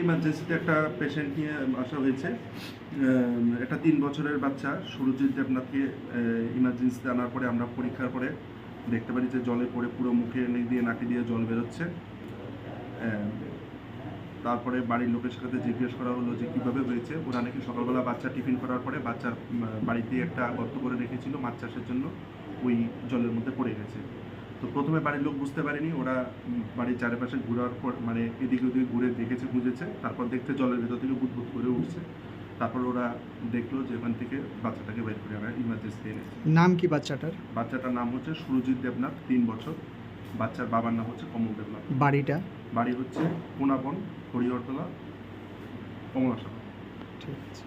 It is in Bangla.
ইমার্জেন্সিতে একটা পেশেন্ট নিয়ে আসা হয়েছে। একটা 3 বছরের বাচ্চা সুরজিৎ দেবনাথকে ইমার্জেন্সিতে আনার পরে আমরা পরীক্ষার পরে দেখতে পারি যে জলে পড়ে পুরো মুখে দিয়ে নাকি দিয়ে জল বেরোচ্ছে। তারপরে বাড়ির লোকের সাথে জিজ্ঞেস করা হলো যে কীভাবে হয়েছে। ওরা নাকি সকালবেলা বাচ্চা টিফিন করার পরে বাচ্চার বাড়িতে একটা গর্ত করে রেখেছিল মাছ চাষের জন্য, ওই জলের মধ্যে পড়ে গেছে। তো প্রথমে বাড়ির লোক বুঝতে পারেনি, ওরা বাড়ির চারিপাশে ঘোরার পর মানে এদিকে ওদিকে ঘুরে দেখেছে, খুঁজেছে, তারপর দেখতে জলের ভেতর থেকে বুদবুদ করে উঠছে। তারপর ওরা দেখলো যে ওখান থেকে বাচ্চাটাকে বের করে আমরা ইমার্জেন্সি এনেছি। নাম কি বাচ্চাটার? বাচ্চাটার নাম হচ্ছে সুরজিৎ দেবনাথ, 3 বছর। বাচ্চার বাবার নাম হচ্ছে কমল দেবনাথ। বাড়ি হচ্ছে কোনাবন, হরিহরতলা, কমলাশালা। ঠিক আছে।